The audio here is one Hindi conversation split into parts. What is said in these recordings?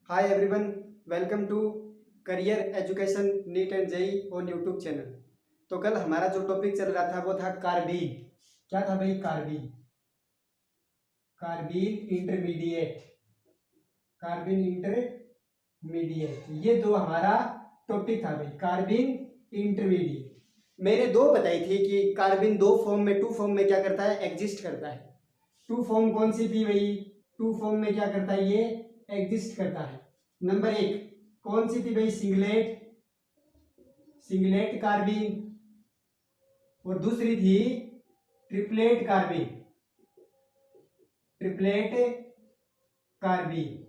Hi everyone, welcome to career education NEET and JEE on YouTube channel. तो कल हमारा जो टॉपिक चल रहा था वो था कार्बीन। क्या था भाई? Carbene. Carbene intermediate. Carbene intermediate, ये जो हमारा टॉपिक था भाई, कार्बीन इंटरमीडिएट। मैंने दो बताई थी कि कार्बीन दो फॉर्म में, टू फॉर्म में क्या करता है, एग्जिस्ट करता है। टू फॉर्म कौन सी थी भाई? टू फॉर्म में क्या करता है, ये एग्जिस्ट करता है। नंबर एक कौन सी थी भाई? Singlet, singlet carbene. और दूसरी थी ट्रिपलेट कार्बीन, ट्रिपलेट कार्बीन।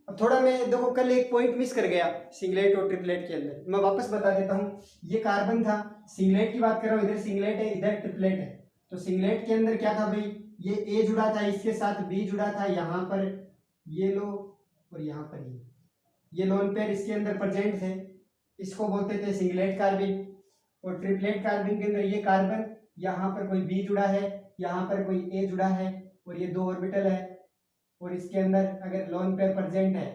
अब थोड़ा मैं देखो कल एक पॉइंट मिस कर गया सिंगलेट और ट्रिपलेट के अंदर, मैं वापस बता देता हूं। ये कार्बन था, सिंगलेट की बात कर रहा हूं, इधर सिंगलेट है इधर ट्रिपलेट है। तो सिंगलेट के अंदर क्या था भाई? ये ए जुड़ा था, इसके साथ बी जुड़ा था, यहां पर ये लो और यहां पर ये लोन पेयर इसके अंदर प्रेजेंट थे, इसको बोलते थे सिंगलेट कार्बन। और ट्रिपलेट कार्बन के अंदर ये कार्बन, यहाँ पर कोई बी जुड़ा है, यहाँ पर कोई ए जुड़ा है और ये दो ऑर्बिटल है। और इसके अंदर अगर लोन पेयर प्रेजेंट है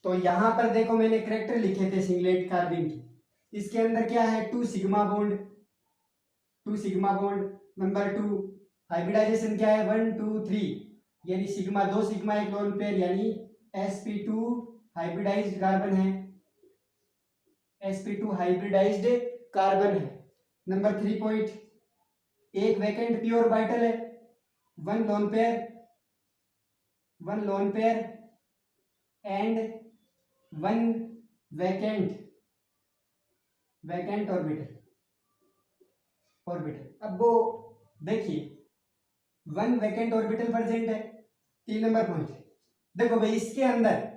तो यहाँ पर देखो मैंने करेक्टर लिखे थे सिंगलेट कार्बन की। इसके अंदर क्या है? Two sigma bond, two sigma bond. Number two hybridisation क्या है? 1 2 3, यानी सिग्मा, दो सिग्मा एक लोन पेयर, यानी sp2 हाइब्रिडाइज्ड कार्बन है, sp2 हाइब्रिडाइज्ड कार्बन है। नंबर थ्री पॉइंट, एक वैकेंट पी ऑर्बिटल है, one lone pair, one lone pair and one vacant, vacant orbital, orbital. अब वो देखिए, वन वैकेंट ऑर्बिटल प्रेजेंट है। तीन नंबर पॉइंट, देखो भाई इसके अंदर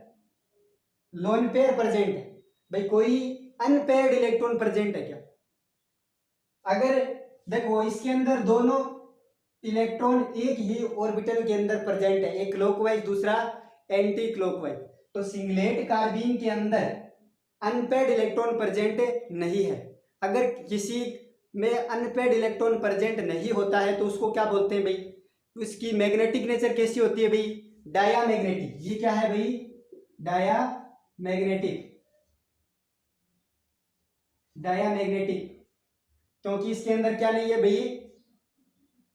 लोन पेयर प्रेजेंट है, भाई कोई अनपेयर्ड इलेक्ट्रॉन प्रेजेंट है क्या? अगर देखो इसके अंदर दोनों इलेक्ट्रॉन एक ही ऑर्बिटल के अंदर प्रेजेंट है, एक क्लॉकवाइज दूसरा एंटी क्लॉकवाइज, तो सिंगलेट कार्बीन के अंदर अनपेयर्ड इलेक्ट्रॉन प्रेजेंट नहीं है। अगर किसी में अनपेयर्ड इलेक्ट्रॉन प्रेजेंट नहीं होता है तो उसको क्या बोलते हैं भाई? उसकी मैग्नेटिक नेचर कैसी होती है भाई? डायामैग्नेटिक। ये क्या है भाई? डायामैग्नेटिक, डायामैग्नेटिक, क्योंकि इसके अंदर क्या नहीं है भाई?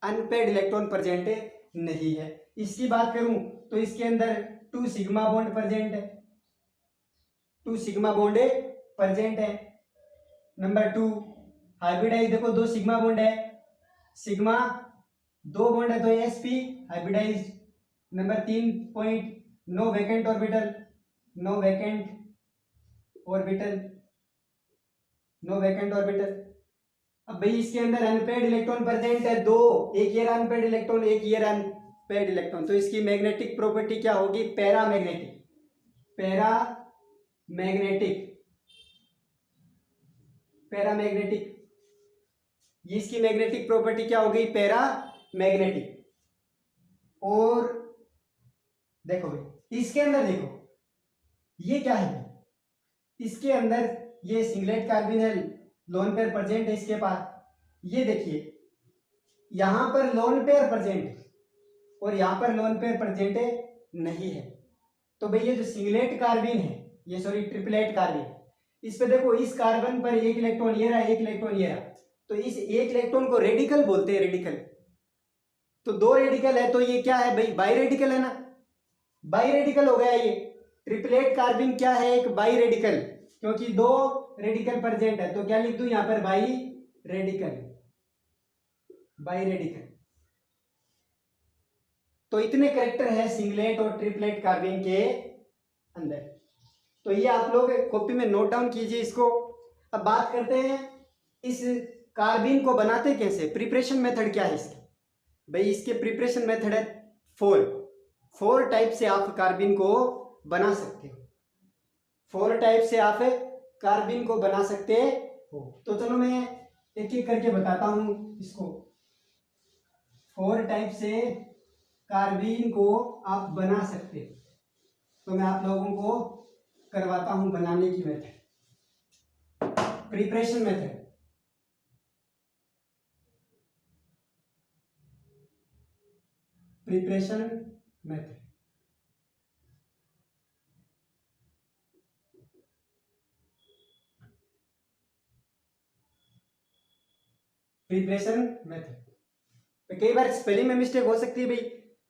अनपेयर्ड इलेक्ट्रॉन प्रेजेंट नहीं है। इसकी बात करूं तो इसके अंदर टू सिग्मा बॉन्ड प्रेजेंट है, टू सिग्मा बॉन्ड प्रेजेंट है। नंबर टू हाइब्रिडाइज, देखो दो सिग्मा बॉन्ड है, सिग्मा दो बॉन्ड है तो sp हाइब्रिडाइज। नंबर तीन point, no vacant orbital, no vacant orbital, no vacant orbital. अब भाई इसके अंदर अनपेयर्ड इलेक्ट्रॉन प्रेजेंट है दो, एक ये अनपेयर्ड इलेक्ट्रॉन, एक ये अनपेयर्ड इलेक्ट्रॉन, तो इसकी मैग्नेटिक प्रॉपर्टी क्या होगी? Paramagnetic, paramagnetic, paramagnetic. ये इसकी मैग्नेटिक प्रॉपर्टी क्या हो गई? पैरामैग्नेटिक। और देखो भाई इसके अंदर देखो ये क्या है? इसके अंदर ये सिंगलेट कार्बन है, लोन पेयर प्रेजेंट है इसके पास। ये देखिए यहां पर लोन पेयर प्रेजेंट और यहां पर लोन पेयर प्रेजेंट नहीं है। तो भाई ये जो सिंगलेट कार्बन है, ये सॉरी ट्रिपलेट कार्बन, इस पे देखो इस कार्बन पर एक इलेक्ट्रॉन ये रहा, एक इलेक्ट्रॉन ये रहा, तो इस एक इलेक्ट्रॉन को रेडिकल बोलते हैं, रेडिकल। तो दो रेडिकल है तो ये क्या है भाई? बाई रेडिकल है ना, बाई रेडिकल हो गया ये। ट्रिपलेट कार्बन क्या है? एक बाई रेडिकल, क्योंकि दो रेडिकल प्रेजेंट है, तो क्या लिख दूं यहां पर? By radical, by radical. तो इतने कैरेक्टर है सिंगलेट और ट्रिपलेट कार्बन के अंदर, तो ये आप लोग कॉपी में नोट डाउन कीजिए इसको। अब बात करते हैं इस कार्बन को बनाते कैसे, प्रिपरेशन मेथड क्या है इसकी? भाई इसके प्रिपरेशन मेथड है फोर, फोर टाइप से आप कार्बन को बना सकते हो, फोर टाइप से आप कार्बन को बना सकते हो। तो चलो मैं एक एक करके बताता हूं इसको। फोर टाइप से कार्बन को आप बना सकते हो, तो मैं आप लोगों को करवाता हूं बनाने की method, preparation method. Preparation method, preparation method. कई बार स्पेलिंग में मिस्टेक हो सकती है भाई,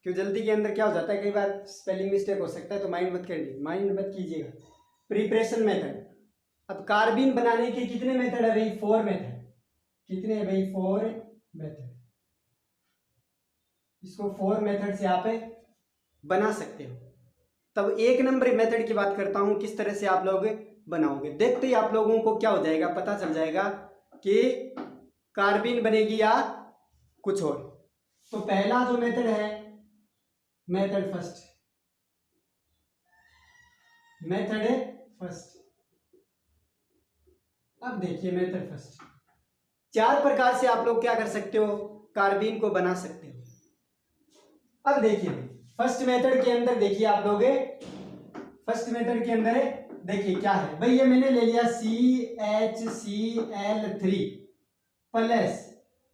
क्यों जल्दी के अंदर क्या हो जाता है, कई बार स्पेलिंग मिस्टेक हो सकता है, तो माइंड मत कीजिएगा। Preparation method. अब कार्बिन बनाने के कितने मेथड है भाई, 4 मेथड। कितने हैं भाई, 4 मेथड। इसको 4 मेथड से आप बना सकते हो। तब 1 नंबर मेथड की बात करता हूं, किस तरह से आप लोग बनाओगे। देखते ही आप लोगों को क्या हो जाएगा, पता चल जाएगा कि कार्बिन बनेगी या कुछ और। तो पहला जो मेथड है, मेथड फर्स्ट। अब देखिए मेथड फर्स्ट, 4 प्रकार से आप लोग क्या कर सकते हो, कार्बिन को बना सकते हो। अब देखिए फर्स्ट मेथड के अंदर, देखिए आप लोग फर्स्ट मेथड के अंदर देखिए क्या है भाई, ये मैंने ले लिया CHCl3 प्लस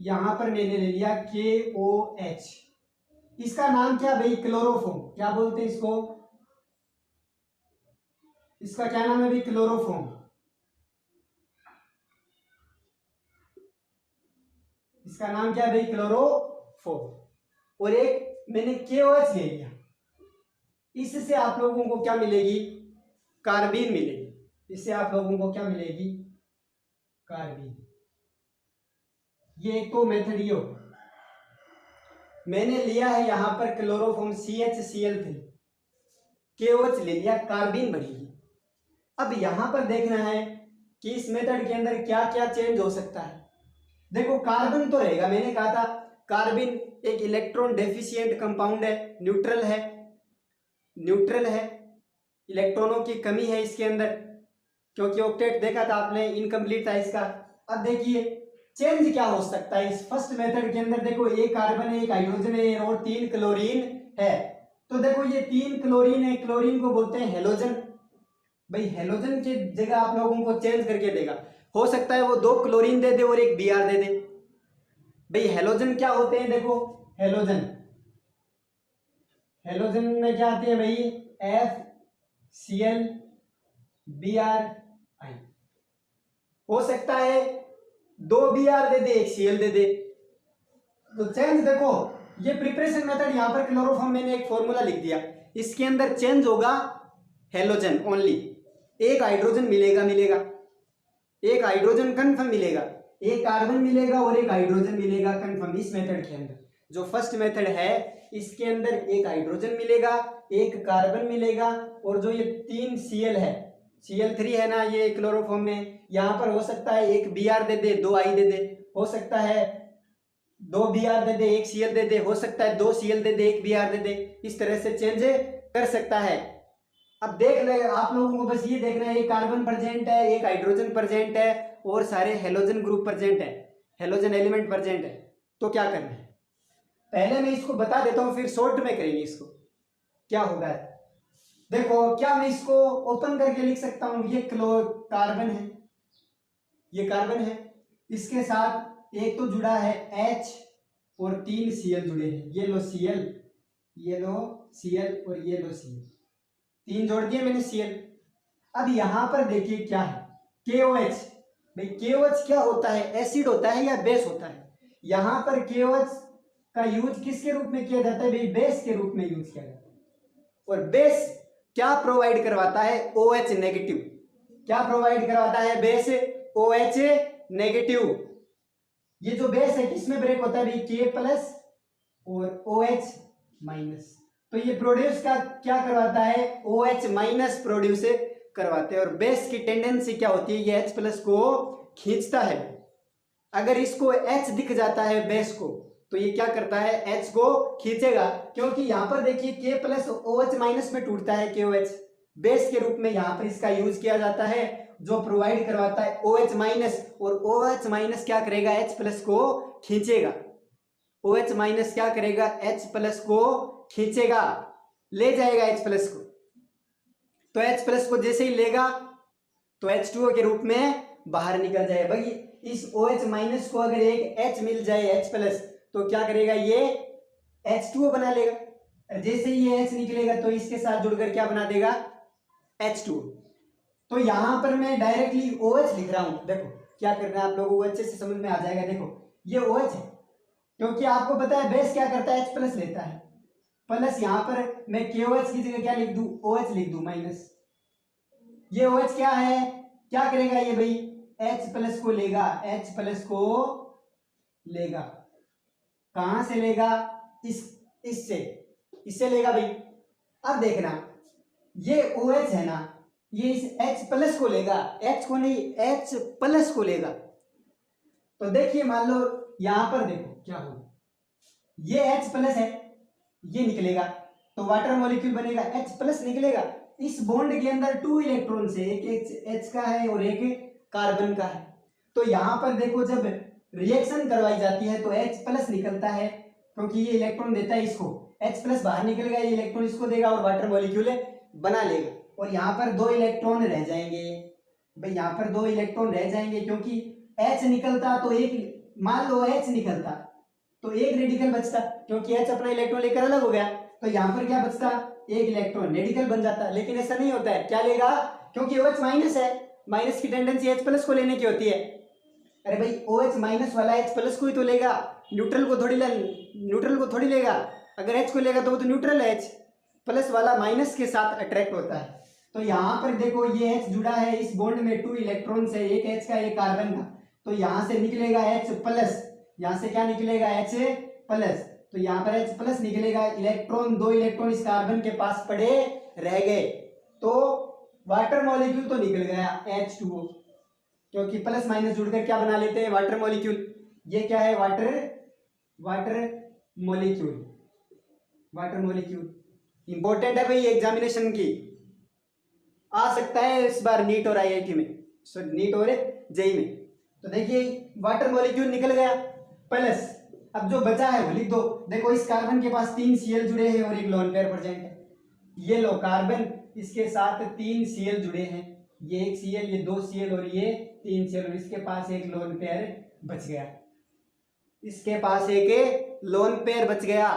यहां पर मैंने ले लिया KOH। इसका नाम क्या भाई, क्लोरोफॉर्म। क्या बोलते हैं इसको, इसका क्या नाम है भाई, क्लोरोफॉर्म। इसका नाम क्या है भाई, क्लोरोफॉर्म। और एक मैंने KOH ले लिया, इससे आप लोगों को क्या मिलेगी, कार्बिन मिलेगी। इससे आप लोगों को क्या मिलेगी, कार्बिन। ये एक तो मेथड ये हो। मैंने लिया है यहां पर क्लोरोफॉर्म CHCl3, KOH ले लिया, कार्बिन बनेगी। अब यहां पर देखना है कि इस मेथड के अंदर क्या क्या चेंज हो सकता है। देखो कार्बन तो रहेगा, मैंने कहा था कार्बिन एक इलेक्ट्रॉन डेफिशिएंट कंपाउंड है, न्यूट्रल है, इलेक्ट्रॉनों की कमी है इसके अंदर, क्योंकि ऑक्टेट देखा था आपने, इनकम्प्लीट था इसका। अब देखिए चेंज क्या हो सकता है इस फर्स्ट मेथड के अंदर। देखो एक कार्बन है, एक हाइड्रोजन है और 3 क्लोरीन है। तो देखो ये 3 क्लोरीन है, क्लोरीन को बोलते हैं हेलोजन। भाई हेलोजन की जगह आप लोगों को चेंज करके देगा, हो सकता है वो 2 क्लोरीन दे दे और एक Br दे दे। भाई हेलोजन क्या होते हैं, देखो हेलोजन में क्या आते हैं भाई, FCl Br। हो सकता है 2 Br दे दे, एक Cl दे दे। तो चेंज देखो, ये प्रिपरेशन मेथड, यहां पर क्लोरोफॉर्म मैंने एक फॉर्मूला लिख दिया, इसके अंदर चेंज होगा हेलोजन ओनली। एक हाइड्रोजन मिलेगा, एक हाइड्रोजन कन्फर्म मिलेगा, एक कार्बन मिलेगा और एक हाइड्रोजन मिलेगा कन्फर्म। इस मेथड के अंदर जो फर्स्ट मेथड है, इसके अंदर एक हाइड्रोजन मिलेगा, एक कार्बन मिलेगा, और जो ये 3 Cl है, Cl3 है ना ये क्लोरोफॉर्म में, यहां पर हो सकता है एक Br दे दे, 2 I दे दे, हो सकता है 2 Br दे दे, एक Cl दे दे, हो सकता है 2 Cl दे दे, एक Br दे दे। इस तरह से चेंज कर सकता है। अब देख ले आप लोगों को, बस ये देखना है, एक कार्बन प्रेजेंट है, एक हाइड्रोजन प्रेजेंट है और सारे हेलोजन ग्रुप प्रेजेंट है, हेलोजन एलिमेंट प्रेजेंट है। तो क्या करना है, पहले मैं इसको बता देता हूं, फिर शॉर्ट में करेंगे इसको क्या होगा। देखो क्या मैं इसको ओपन करके लिख सकता हूं, ये कार्बन है, ये कार्बन है, इसके साथ एक तो जुड़ा है H और 3 Cl जुड़े हैं, ये लो Cl और ये लो Cl, 3 जोड़ दिए मैंने Cl। अब यहां पर देखिए क्या है, KOH। भाई KOH क्या होता है, एसिड होता है या बेस होता है। यहां पर KOH का यूज किसके रूप में किया जाता है भाई, बेस के रूप में यूज किया जाता है। और बेस क्या प्रोवाइड करवाता है, OH नेगेटिव। क्या प्रोवाइड करवाता है बेस, OH नेगेटिव। ये जो बेस है किसमें ब्रेक होता है भाई, K प्लस और OH माइनस। तो ये प्रोड्यूस का क्या करवाता है, OH माइनस प्रोड्यूस करवाते हैं। और बेस की टेंडेंसी क्या होती है, ये H प्लस को खींचता है। अगर इसको H दिख जाता है बेस को, तो ये क्या करता है, H को खींचेगा, क्योंकि यहां पर देखिए K प्लस OH माइनस में टूटता है KOH, बेस के रूप में यहां पर इसका यूज किया जाता है, जो प्रोवाइड करवाता है OH माइनस। और OH माइनस क्या करेगा, H प्लस को खींचेगा। OH माइनस क्या करेगा, H प्लस को खींचेगा, ले जाएगा H प्लस को। तो H प्लस को जैसे ही लेगा तो H2O के रूप में बाहर निकल जाए। भाई इस OH माइनस को अगर एक H मिल जाए H प्लस, तो क्या करेगा, ये H2O बना लेगा। जैसे ही ये H निकलेगा तो इसके साथ जुड़कर क्या बना देगा, H2O। तो यहां पर मैं डायरेक्टली OH लिख रहा हूं। देखो क्या करना है आप लोगों को, अच्छे से समझ में आ जाएगा। देखो ये OH है, क्योंकि आपको पता है बेस क्या करता है, H प्लस लेता है, प्लस यहाँ पर मैं KOH की जगह क्या लिख दूं, OH लिख दूं माइनस। ये OH क्या है, क्या करेगा ये भाई, H प्लस को लेगा, H प्लस को लेगा, कहां से लेगा, इससे इससे लेगा भाई। अब देखना ये OH है ना, ये इस H प्लस को लेगा, H को नहीं H प्लस को लेगा। तो देखिए मान लो यहां पर देखो क्या होगा, ये H प्लस है, ये निकलेगा तो वाटर मॉलिक्यूल बनेगा, H प्लस निकलेगा। इस बॉन्ड के अंदर 2 इलेक्ट्रॉन से, एक H का है और एक कार्बन का है। तो यहां पर देखो जब रिएक्शन करवाई जाती है तो H प्लस निकलता है, क्योंकि ये इलेक्ट्रॉन देता है इसको, H प्लस बाहर निकलेगा, ये इलेक्ट्रॉन इसको देगा और वाटर मॉलिक्यूल बना लेगा। और यहाँ पर 2 इलेक्ट्रॉन रह जाएंगे भाई, यहाँ पर 2 इलेक्ट्रॉन रह जाएंगे, क्योंकि H निकलता तो एक, मान लो H निकलता तो एक रेडिकल बचता, क्योंकि H अपना इलेक्ट्रॉन लेकर अलग हो गया, तो यहाँ पर क्या बचता, एक इलेक्ट्रॉन रेडिकल बन जाता। लेकिन ऐसा नहीं होता है, क्या लेगा, क्योंकि OH माइनस है, माइनस की टेंडेंसी H प्लस को लेने की होती है। अरे भाई OH माइनस वाला H प्लस को ही तो लेगा, न्यूट्रल को थोड़ी लेगा। अगर H को लेगा तो वो तो न्यूट्रल है, H प्लस वाला माइनस के साथ अट्रैक्ट होता है। तो यहाँ पर देखो ये H जुड़ा है इस बॉन्ड में 2 इलेक्ट्रॉन से, एक H का एक कार्बन का, तो यहाँ से निकलेगा H प्लस, यहाँ से क्या निकलेगा H प्लस, तो यहाँ पर H प्लस निकलेगा, इलेक्ट्रॉन 2 इलेक्ट्रॉन इस कार्बन के पास पड़े रह गए, तो वाटर मॉलिक्यूल तो निकल गया H2O, क्योंकि प्लस माइनस जुड़कर क्या बना लेते हैं, वाटर मॉलिक्यूल। ये क्या है, वाटर मॉलिक्यूल इंपॉर्टेंट है भाई, एग्जामिनेशन की आ सकता है इस बार नीट और IIT में, सॉरी नीट और JEE में। तो देखिए वाटर मॉलिक्यूल निकल गया प्लस, अब जो बचा है वो लिख दो। देखो इस कार्बन के पास 3 Cl जुड़े हैं और एक लोन पेयर प्रेजेंट है, ये लो कार्बन इसके साथ 3 Cl जुड़े हैं, ये 1 Cl, ये 2 Cl और ये 3 Cl, और इसके पास एक लोन पेयर बच गया, इसके पास एक लोन पेयर बच गया।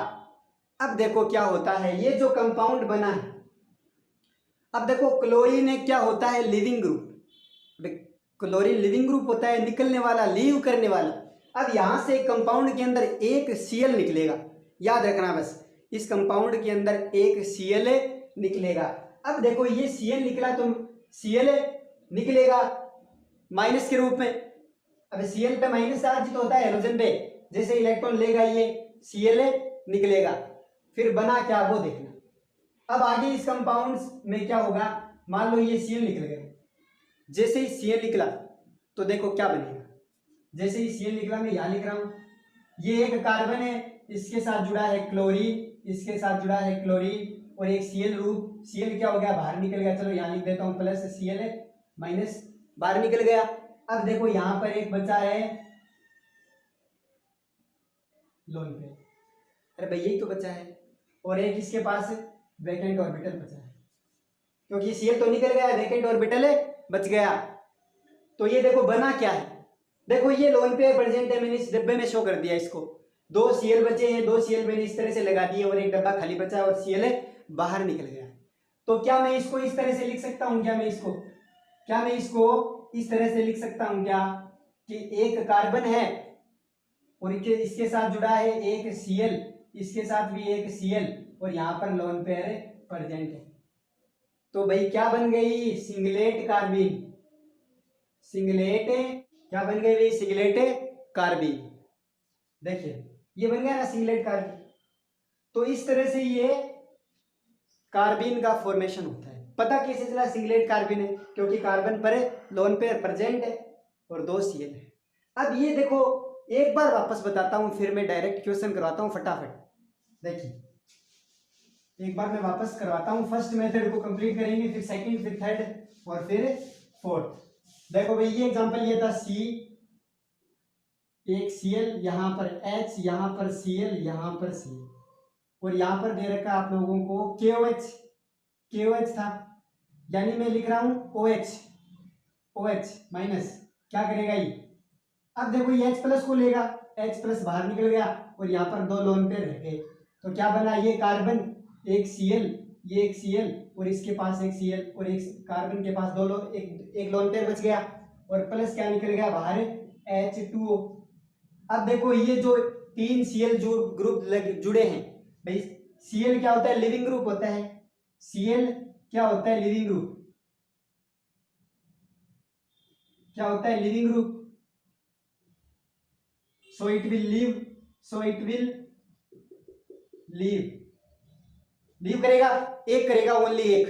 अब देखो क्या होता है, ये जो कंपाउंड बना है, अब देखो क्लोरीन क्या होता है, leaving group, chlorine leaving group होता है, निकलने वाला, लीव करने वाला। अब यहां से कंपाउंड के अंदर एक Cl निकलेगा, याद रखना बस, इस कंपाउंड के अंदर एक Cl निकलेगा। अब देखो ये Cl निकला तो Cl निकलेगा माइनस के रूप में, अब Cl पे माइनस चार्ज तो होता है हेलोजन पे, जैसे इलेक्ट्रॉन लेगा ये Cl निकलेगा, फिर बना क्या वो देखना। अब आगे इस कंपाउंड में क्या होगा, मान लो ये Cl निकल गया, जैसे ही Cl निकला तो देखो क्या बनेगा, जैसे ही Cl निकला मैं यहां लिख रहा हूं, ये एक कार्बन है, इसके साथ जुड़ा है क्लोरीन, इसके साथ जुड़ा है क्लोरीन और एक Cl ग्रुप, Cl क्या हो गया, बाहर निकल गया, चलो यहां लिख देता हूं प्लस Cl माइनस, बाहर निकल गया। अब देखो यहां पर एक बचा है लोन पे, अरे भाई यही तो बचा है, और एक इसके पास वैकेंट ऑर्बिटल बचा है, क्योंकि Cl तो निकल गया, वैकेंट ऑर्बिटल बच गया। तो ये देखो बना क्या है, देखो ये लोन पे प्रेजेंट है, मैंने इस डब्बे में शो कर दिया इसको, 2 Cl बचे हैं, 2 Cl मैंने इस तरह से लगा दिए और एक डब्बा खाली बचा और Cl बाहर निकल गया। तो क्या मैं इसको इस तरह से लिख सकता हूं, क्या मैं इसको इस तरह से लिख सकता हूं क्या, कि एक कार्बन है और इसके साथ जुड़ा है एक Cl, इसके साथ भी एक Cl और यहाँ पर लोन पेयर प्रेजेंट है। तो भाई क्या बन गई, सिंगलेट कार्बीन, सिंगलेट क्या बन गई भाई, सिंगलेट कार्बीन। देखिए ये बन गया ना सिंगलेट कार्बीन। तो इस तरह से ये कार्बीन का फॉर्मेशन होता है। पता कैसे चला सिंगलेट कार्बीन है, क्योंकि कार्बन पर लोन पेयर प्रेजेंट है और 2 Cl है। अब ये देखो एक बार वापस बताता हूं, फिर मैं डायरेक्ट क्वेश्चन करवाता हूं फटाफट। देखिए एक बार मैं वापस करवाता हूं, फर्स्ट मेथड को कंप्लीट करेंगे, फिर सेकंड, फिर थर्ड और फिर फोर्थ। देखो भाई ये एग्जांपल ये था C, एक Cl, यहां पर H, यहां पर Cl, यहां पर Cl, और यहां पर दे रखा आप लोगों को KOH था, यानी मैं लिख रहा हूं OH माइनस, क्या करेगा ये, अब देखो ये H प्लस को लेगा, H प्लस बाहर निकल गया और यहाँ पर 2 लोन पेयर रह गए, तो क्या बना, ये कार्बन एक Cl, ये एक Cl और इसके पास एक Cl और एक कार्बन के पास एक लोन पेयर बच गया और प्लस क्या निकल गया बाहर, H2O। अब देखो ये जो 3 Cl जो ग्रुप जुड़े हैं भाई, Cl क्या होता है, लिविंग ग्रुप होता है। Cl क्या होता है, लिविंग ग्रुप। क्या होता है, leaving group. So it will leave करेगा, एक करेगा, ओनली एक।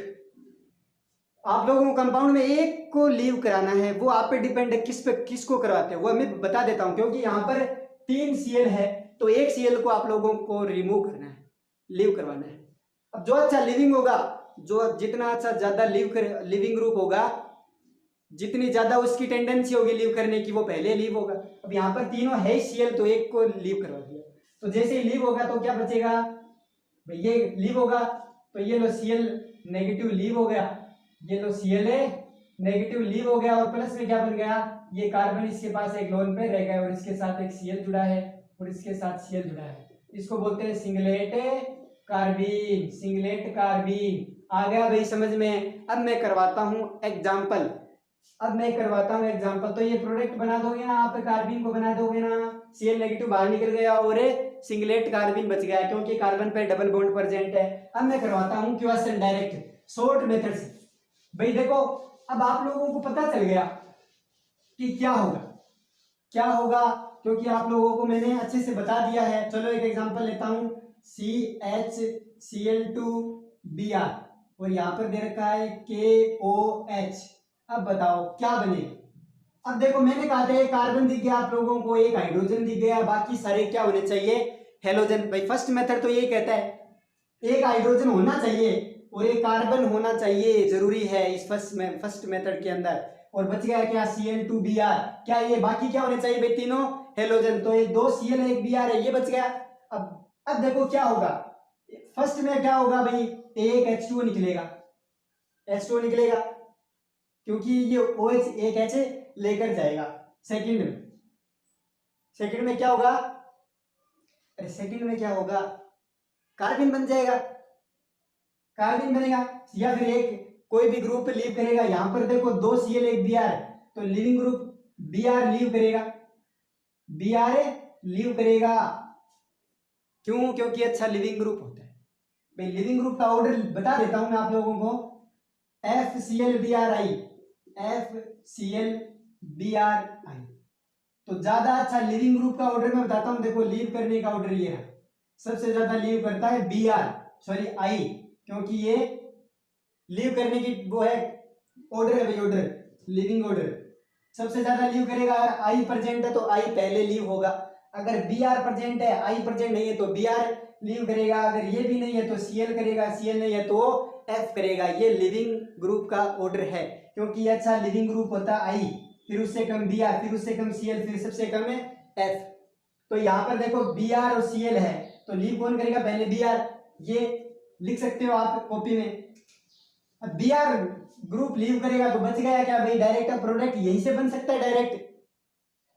आप लोगों को कंपाउंड में एक को लीव कराना है, वो आप पे डिपेंड है किस पे, किसको करवाते हैं वो मैं बता देता हूं, क्योंकि यहाँ पर 3 Cl है तो एक Cl को आप लोगों को रिमूव करना है, लीव करवाना है। अब जो अच्छा लिविंग होगा, जो जितना अच्छा ज्यादा लिविंग ग्रुप होगा, जितनी ज्यादा उसकी टेंडेंसी होगी लीव करने की, वो पहले लीव होगा। अब यहाँ पर तीनों है Cl तो एक को लीव करवा दिया, तो जैसे ही लीव होगा तो क्या बचेगा भाई, ये लीव होगा तो ये लो Cl नेगेटिव लीव हो गया, ये लो Cl नेगेटिव लीव हो गया, और प्लस में क्या बन गया, ये कार्बन इसके पास एक लोन पे रह गया और इसके साथ एक Cl जुड़ा है और इसके साथ Cl जुड़ा है। इसको बोलते हैं सिंगलेट कार्बीन। सिंगलेट कार्बीन आ गया भाई समझ में। अब मैं करवाता हूं एग्जांपल, तो ये प्रोडक्ट बना दोगे ना आप, कार्बीन को बना दोगे ना, Cl नेगेटिव बाहर निकल गया और सिंगलेट कार्बीन बच गया, क्योंकि कार्बन पे डबल बॉन्ड प्रेजेंट है। अब मैं करवाता हूं क्वेश्चन डायरेक्ट शॉर्ट मेथड से। भाई देखो अब आप लोगों को पता चल गया कि क्या होगा, क्योंकि आप लोगों को मैंने अच्छे से बता दिया है। चलो एक एग्जांपल लेता हूं, CHCl2Br और यहाँ पर दे रखा है KOH। अब बताओ क्या बनेगा। अब देखो मैंने कहा था कार्बन दिख गया आप लोगों को, एक हाइड्रोजन दिख गया, बाकी सारे क्या होने चाहिए, हेलोजन। भाई फर्स्ट मेथड तो यही कहता है एक हाइड्रोजन होना चाहिए और एक कार्बन होना चाहिए, जरूरी है इस फर्स्ट मेथड के अंदर। और बच गया क्या, Cl2Br। क्या ये बाकी क्या होने चाहिए भाई, तीनों हेलोजन। तो ये 2 Cl 1 Br है, ये बच गया। अब देखो क्या होगा, फर्स्ट में क्या होगा भाई, एक H2O निकलेगा, क्योंकि ये OH एक H लेकर जाएगा। सेकंड में क्या होगा, अरे सेकंड में क्या होगा, कार्बन बन जाएगा, कार्बन बनेगा। या फिर एक कोई भी ग्रुप लीव करेगा, यहां पर देखो 2 Cl 1 Br, तो लिविंग ग्रुप Br लीव करेगा, क्यों, क्योंकि अच्छा लिविंग ग्रुप होता है। भाई लिविंग ग्रुप का ऑर्डर बता देता हूं मैं आप लोगों को, FClBrI, तो ज्यादा अच्छा लिविंग ग्रुप का ऑर्डर मैं बताता हूं। देखो लीव करने का ऑर्डर ये है, सबसे ज्यादा लीव करता है आई, क्योंकि ये लीव करने की वो है ऑर्डर है भाई, ऑर्डर लिविंग ऑर्डर सबसे ज्यादा लीव करेगा। अगर आई प्रेजेंट है तो आई पहले लीव होगा, अगर Br प्रेजेंट है, आई प्रेजेंट नहीं है तो Br लीव करेगा, अगर ये भी नहीं है तो Cl करेगा, Cl नहीं है तो F करेगा। ये लिविंग ग्रुप का ऑर्डर है, क्योंकि ये अच्छा लिविंग ग्रुप होता है आई, फिर उससे कम Br, फिर उससे कम Cl, फिर सबसे कम है F। तो यहाँ पर देखो Br और Cl है, तो लीव कौन करेगा, पहले Br, ये लिख सकते हो आप कॉपी में। अब Br ग्रुप लीव करेगा तो बच गया क्या भाई, डायरेक्ट प्रोडक्ट यहीं से बन सकता है डायरेक्ट।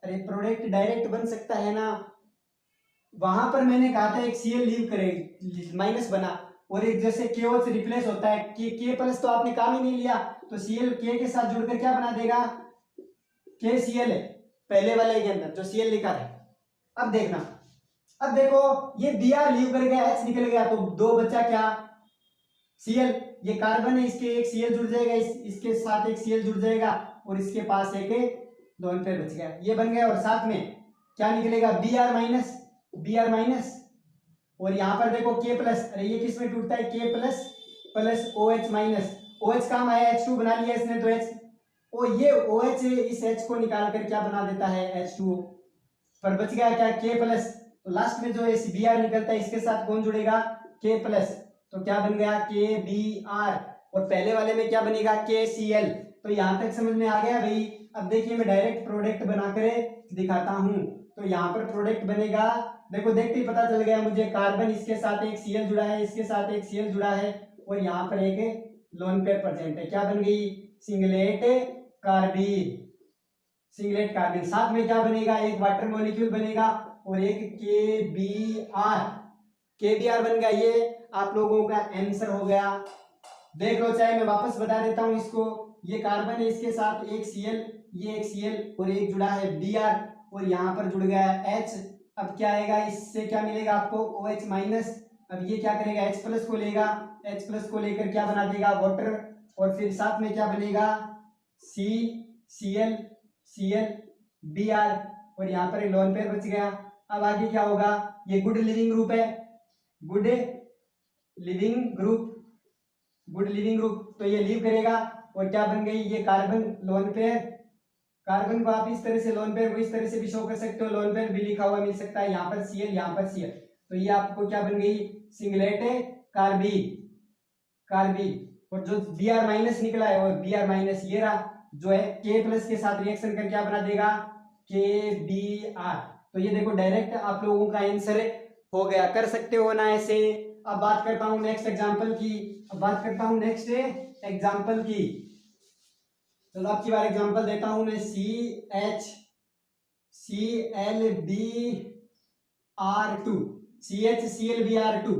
अरे प्रोडक्ट डायरेक्ट बन सकता है ना, वहां पर मैंने कहा था एक Cl लीव करे माइनस बना, और एक जैसे KO से रिप्लेस होता है K प्लस, तो आपने काम ही नहीं लिया, तो Cl K के साथ जुड़कर क्या बना देगा, KCl है पहले वाले के अंदर जो Cl लिखा है। अब देखना, अब देखो ये Br लीव कर गया, H निकल गया, तो 2 बचा क्या, Cl, ये कार्बन है, इसके एक Cl जुड़ जाएगा, इसके साथ एक Cl जुड़ जाएगा, और इसके पास एक दोनों पे बच गया, ये बन गया। और साथ में क्या निकलेगा, Br माइनस, और यहाँ पर देखो K प्लस, अरे ये किस में टूटता है, K plus plus OH minus, OH काम आया, H2 बना लिया इसने, तो H, और ये OH इस H को निकाल कर क्या बना देता है, H2O, पर बच गया क्या, K प्लस। तो लास्ट में जो Br निकलता है इसके साथ कौन जुड़ेगा, K प्लस, तो क्या बन गया, KBr, और पहले वाले में क्या बनेगा, KCl। तो यहां तक समझ में आ गया भाई। अब देखिए मैं डायरेक्ट प्रोडक्ट बनाकर दिखाता हूं, तो यहाँ पर प्रोडक्ट बनेगा, देखो देखते ही पता चल गया मुझे, कार्बन इसके साथ एक Cl जुड़ा है, इसके साथ एक Cl जुड़ा है, और यहाँ पर एक लोन पेयर प्रेजेंट है, क्या बन गई, सिंगलेट कार्बन। साथ में क्या बनेगा, एक वाटर मॉलिक्यूल बनेगा और एक KBr बन गया। ये आप लोगों का आंसर हो गया। देख लो, चाहे मैं वापस बता देता हूं इसको, ये कार्बन है, इसके साथ एक Cl, ये एक Cl और एक जुड़ा है Br, और यहाँ पर जुड़ गया H। अब क्या आएगा, इससे क्या मिलेगा आपको OH माइनस। अब ये क्या करेगा, H प्लस को लेगा, H प्लस को लेकर क्या बना देगा वाटर, और फिर साथ में क्या बनेगा CCl Br, और यहाँ पर लोन पेयर बच गया। अब आगे क्या होगा, ये गुड लिविंग ग्रुप है, गुड लिविंग ग्रुप, तो ये लीव करेगा और क्या बन गई ये कार्बन लोन पेयर। कार्बन को आप इस तरह से, लोन पेयर को इस तरह से भी शो कर सकते हो, लोन पेयर भी लिखा हुआ मिल सकता है, यहाँ पर Cl यहाँ पर Cl, तो ये आपको क्या बन गई सिंगलेट कार्बीन। और जो Br माइनस निकला है वो Br माइनस ये रहा, जो है K प्लस के साथ रिएक्शन कर क्या बना देगा KBr। तो ये देखो डायरेक्ट आप लोगों का आंसर हो गया, कर सकते हो ना ऐसे। अब बात करता हूं नेक्स्ट एग्जांपल की, चलो अब की बार एग्जांपल देता हूं मैं, CHClBr2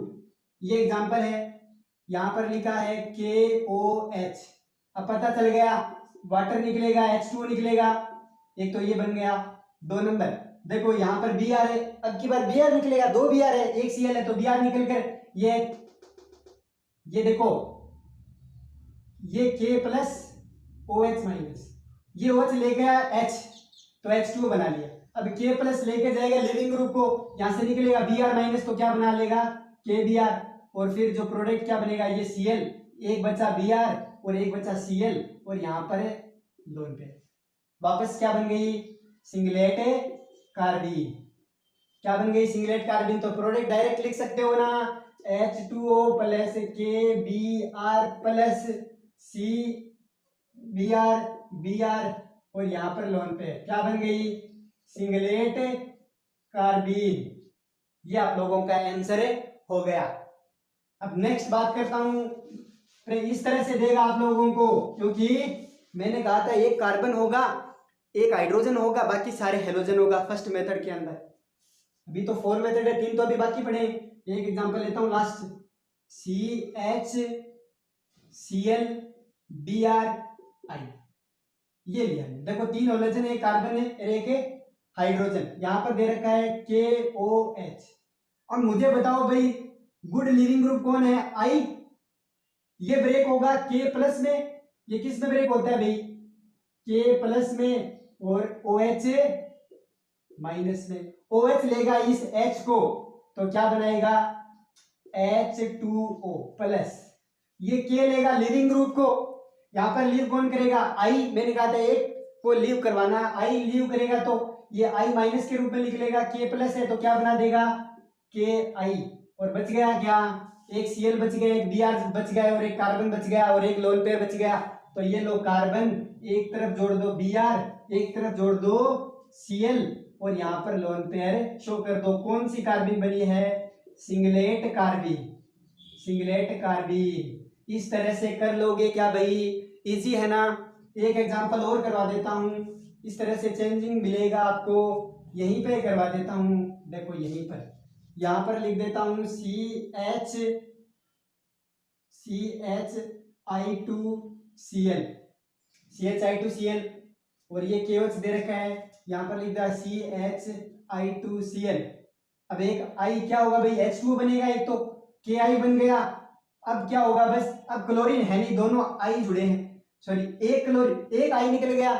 ये एग्जांपल है। यहां पर लिखा है KOH। अब पता चल गया वाटर निकलेगा H2O निकलेगा, एक तो ये बन गया। 2 नंबर देखो यहाँ पर Br है, अब की बार Br निकलेगा, 2 Br है, एक Cl है, तो Br निकल कर ये देखो ये K प्लस OH माइनस, ये OH ले गया H, तो H2O बना लिया। अब K प्लस लेके जाएगा लिविंग ग्रुप को, यहां से निकलेगा Br माइनस, तो क्या बना लेगा KBr, और फिर जो प्रोडक्ट क्या बनेगा ये Cl, एक बचा Br और एक बचा Cl, और यहाँ पर लोन पे वापस क्या बन गई सिंगलेट कार्बीन। क्या बन गई सिंगलेट कार्बीन, तो प्रोडक्ट डायरेक्ट लिख सकते हो ना, H2O plus KBr plus Br, और यहाँ पर लोन पे क्या बन गई सिंगलेट कार्बीन। ये आप लोगों का आंसर हो गया। अब नेक्स्ट बात करता हूं, इस तरह से देगा आप लोगों को, क्योंकि मैंने कहा था एक कार्बन होगा, एक हाइड्रोजन होगा, बाकी सारे हेलोजन होगा फर्स्ट मेथड के अंदर। अभी तो 4 मेथड है, 3 तो अभी बाकी पड़े। एक एग्जांपल लेता हूं लास्ट, CHClBrI, ये लिया है। देखो 3 हेलोजन है, एक कार्बन है और एक हाइड्रोजन, यहां पर दे रखा है KOH। और मुझे बताओ भाई गुड लिविंग ग्रुप कौन है, I। ये ब्रेक होगा K प्लस में, ये किस में ब्रेक होता है भाई K प्लस में, और OH माइनस में। OH लेगा इस H को, तो क्या बनाएगा H2O प्लस, ये K लेगा लिविंग ग्रुप को, यहां पर लीव कौन करेगा I, मैंने कहा था एक को लीव करवाना, I लीव करेगा तो ये I माइनस के रूप में निकलेगा, K प्लस है तो क्या बना देगा KI, और बच गया क्या एक Cl बच गया, एक Br बच गया, और एक कार्बन बच गया, और एक लोन पेयर बच गया। तो ये लो कार्बन एक तरफ जोड़ दो Br, एक तरफ जोड़ दो Cl, और यहाँ पर लोन पेयर शो कर दो। कौन सी कार्बन बनी है सिंगलेट कार्बन। इस तरह से कर लोगे क्या भाई, इजी है ना। एक एग्जांपल और करवा देता हूं, इस तरह से चेंजिंग मिलेगा आपको, यहीं पे करवा देता हूं। देखो यहीं पर, यहां पर लिख देता हूं CHI2Cl, और ये KOH दे रखा है, यहां पर लिख दिया CHI2Cl। अब एक I क्या होगा भाई H2O बनेगा, एक तो KI बन गया। अब क्या होगा, बस अब क्लोरीन है नहीं, दोनों I जुड़े हैं, सॉरी एक क्लोरीन, एक I निकल गया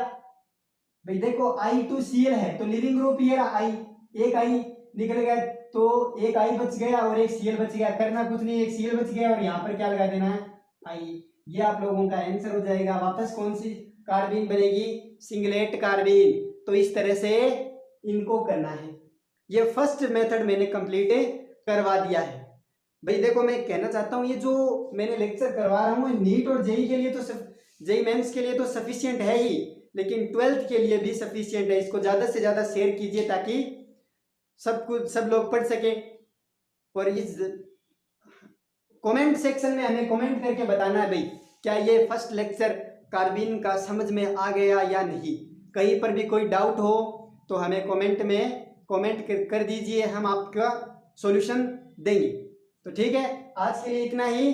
भाई। देखो I2Cl है तो लिविंग ग्रुप ये रहा I, एक I निकल गया तो एक I बच गया और एक Cl बच गया, करना कुछ नहीं, एक Cl बच गया और यहाँ पर क्या लगा देना है I। ये आप लोगों का आंसर हो जाएगा। वापस कौन सी कार्बीन बनेगी सिंगलेट कार्बीन। तो इस तरह से इनको करना है। ये फर्स्ट मेथड मैंने कंप्लीट करवा दिया है भाई। देखो मैं कहना चाहता हूँ, ये जो मैंने लेक्चर करवा रहा हूँ नीट और जेई के लिए तो जेई मेंस के लिए तो सफिशिएंट है ही, लेकिन 12th के लिए भी सफिशिएंट है। इसको ज़्यादा से ज़्यादा शेयर कीजिए ताकि सब लोग पढ़ सके। और इस कमेंट सेक्शन में हमें कमेंट करके बताना है भाई क्या ये फर्स्ट लेक्चर कार्बीन का समझ में आ गया या नहीं। कहीं पर भी कोई डाउट हो तो हमें कमेंट में कमेंट कर दीजिए, हम आपका सॉल्यूशन देंगे। तो ठीक है, आज के लिए इतना ही।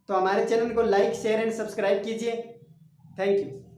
तो हमारे चैनल को लाइक शेयर एंड सब्सक्राइब कीजिए। Thank you.